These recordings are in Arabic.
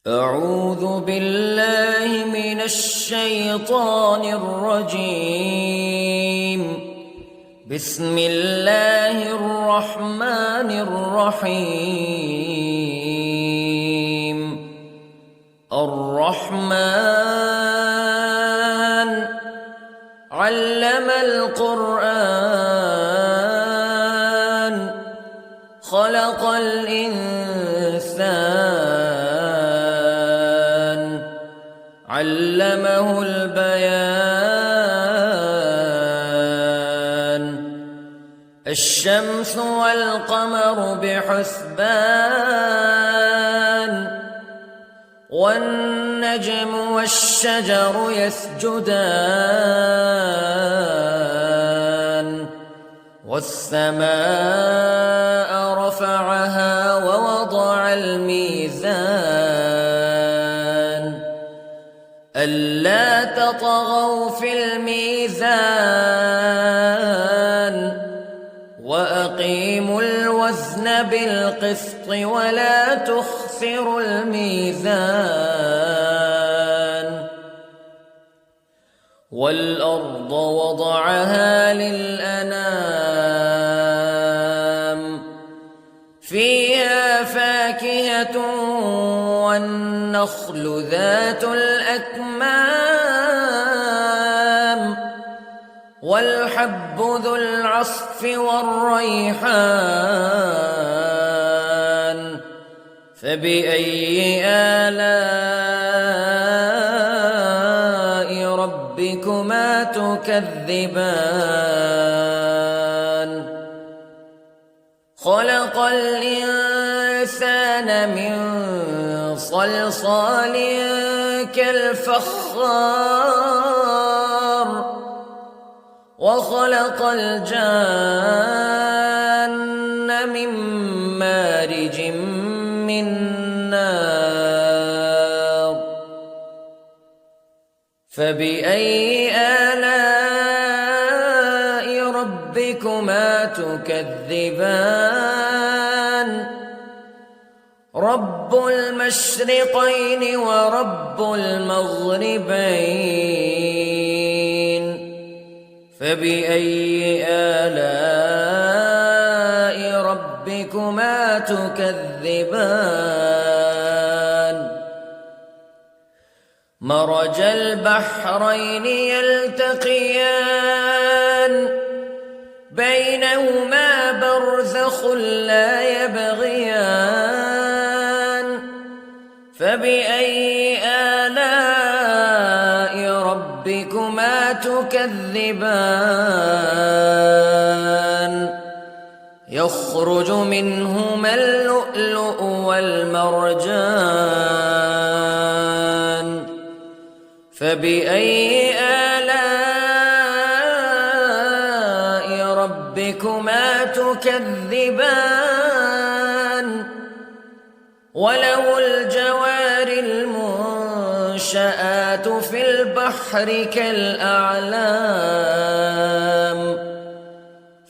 أعوذ بالله من الشيطان الرجيم. بسم الله الرحمن الرحيم. الرحمن علم القرآن خلق الإنسان علمه البيان. الشمس والقمر بحسبان والنجم والشجر يسجدان والسماء رفعها ووضع الميزان ألا تطغوا في الميزان وأقيموا الوزن بالقسط ولا تخسروا الميزان. والأرض وضعها للأنام فيها فاكهة والنخل ذات الأكمام والحب ذو العصف والريحان فبأي آلاء ربكما تكذبان. خلق الإنسان من صلصال كالفخار وخلق الجان من مارج من نار فبأي آلاء ربكما تكذبان. رب المشرقين ورب المغربين فبأي آلاء ربكما تكذبان. مرج البحرين يلتقيان بينهما برزخ لا يبغيان فبأي آلاء ربكما تكذبان. يخرج منهما اللؤلؤ والمرجان فبأي آلاء ربكما تكذبان. وله الجوار المنشآت في البحر كالأعلام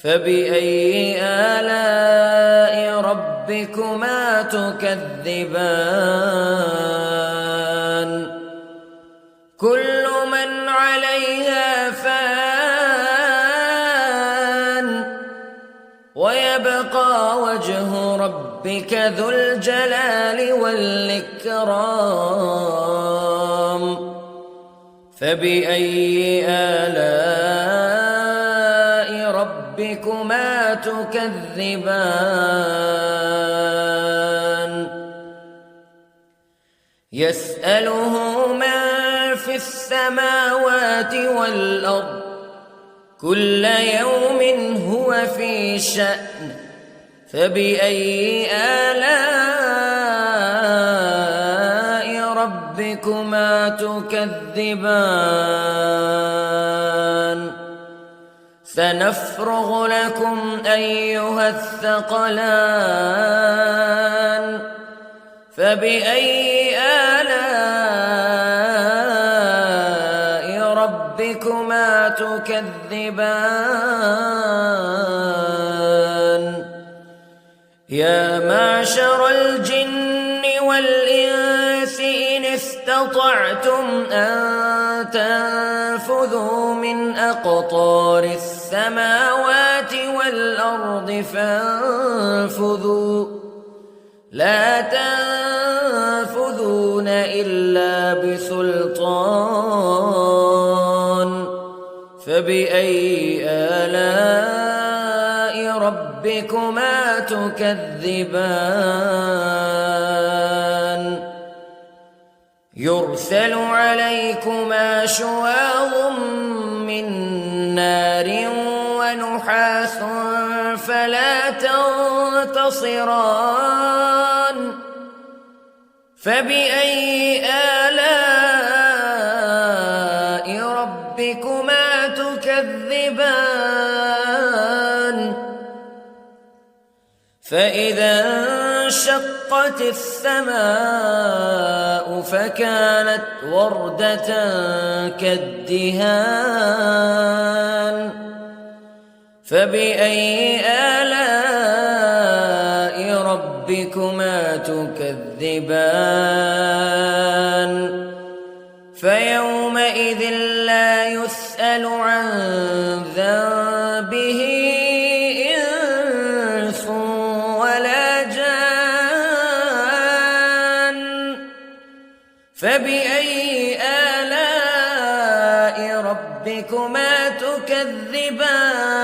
فبأي آلاء ربكما تكذبان. كل من عليها فان ويبقى وجه ربك ذو الجلال والإكرام فبأي آلاء ربكما تكذبان. يسأله من في السماوات والأرض كل يوم هو في شأن فبأي آلاء ربكما تكذبان. سنفرغ لكم أيها الثقلان فبأي آلاء ربكما تكذبان. يا معشر الجن والإنس استطعتم أن تنفذوا من أقطار السماوات والأرض فانفذوا لا تنفذون إلا بسلطان فبأي آلاء ربكما تكذبان يرسل عليكما شواظ من نار ونحاس فلا تنتصران فبأي آلاء ربكما تكذبان فإذا انشقت السماء فكانت وردة كالدهان فبأي آلاء ربكما تكذبان فيومئذ لا يسأل عن ذنبه إنس ولا جان فبأي آلاء ربكما تكذبان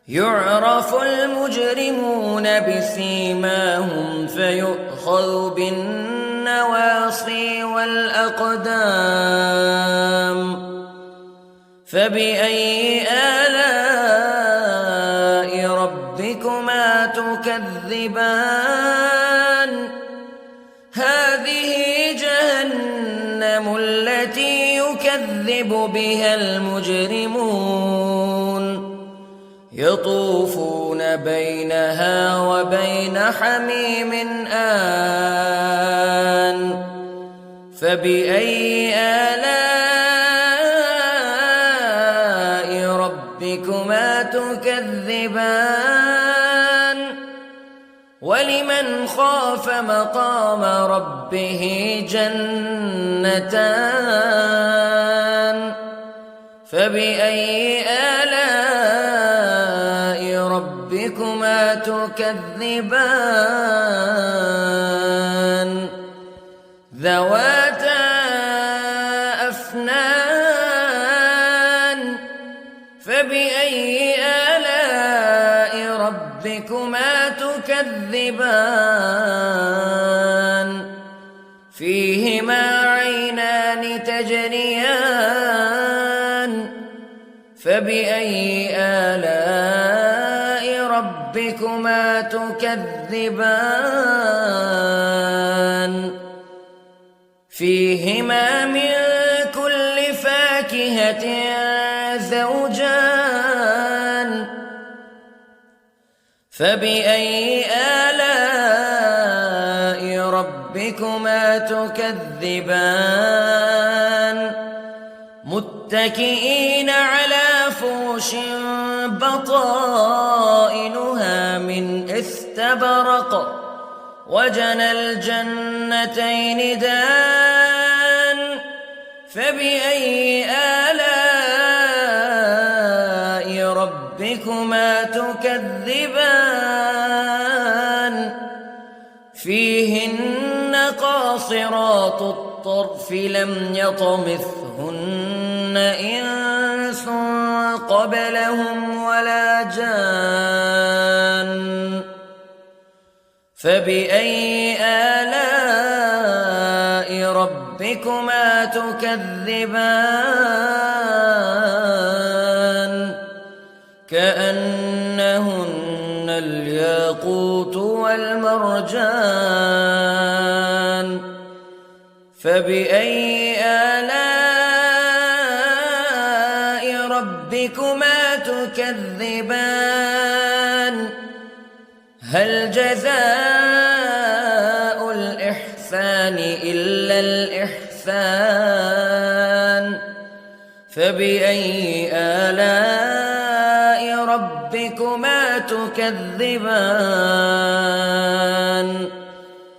يعرف المجرمون بسيماهم فيؤخذ بالنواصي والأقدام فبأي آلاء ربكما تكذبان هذه جهنم التي يكذب بها المجرمون يطوفون بينها وبين حميم آن فبأي آلاء ربكما تكذبان ولمن خاف مقام ربه جنتان فبأي آلاء ربكما تكذبان ذواتا أفنان فبأي آلاء ربكما تكذبان فيهما عينان تجريان فبأي آلاء ربكما تكذبان فيهما من كل فاكهة زوجان فبأي آلاء ربكما تكذبان متكئين على فرش بطائنها من استبرق وجنى الجنتين دان فبأي آلاء ربكما تكذبان فيهن قاصرات الطرف لم يطمثهن إنس قبلهم ولا جان فبأي آلاء ربكما تكذبان كأنهن الياقوت والمرجان فبأي آلاء ربكما تكذبان هل جزاء الإحسان إلا الإحسان فبأي آلاء ربكما تكذبان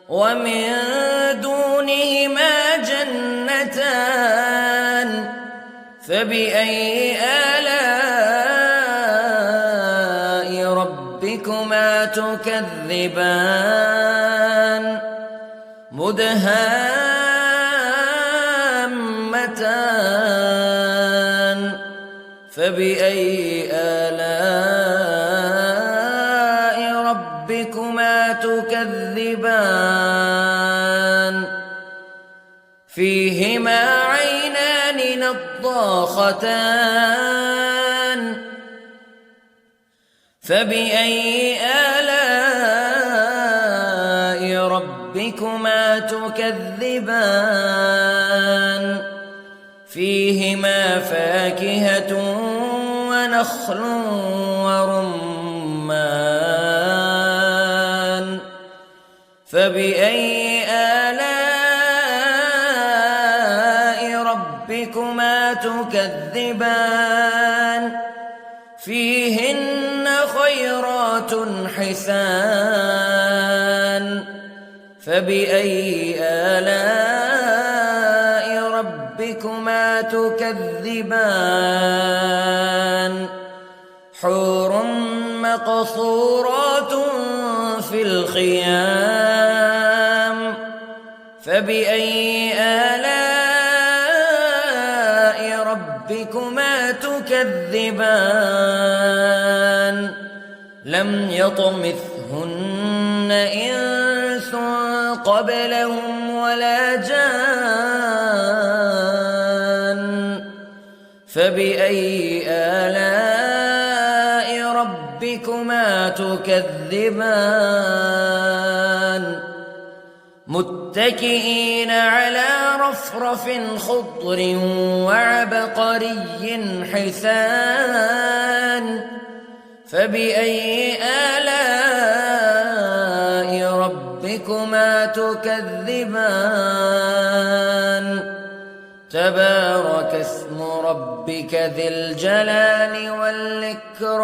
ومن دونهما جنتان فبأي آلاء ربكما تكذبان مدهامتان فبأي آلاء ربكما تكذبان فيهما عينان نضاختان فبأي آلاء ربكما تكذبان فيهما فاكهة ونخل ورمان فبأي آلاء ربكما تكذبان فيهن خيرات حسان فبأي آلاء ربكما تكذبان حور مقصورات في الخيام فبأي آلاء ربكما تكذبان لم يطمثهن إنس قبلهم ولا جان فبأي آلاء ربكما تكذبان متكئين على رفرف خضر وعبقري حسان فبأي آلاء ربكما تكذبان تبارك اسم ربك ذي الجلال والإكرام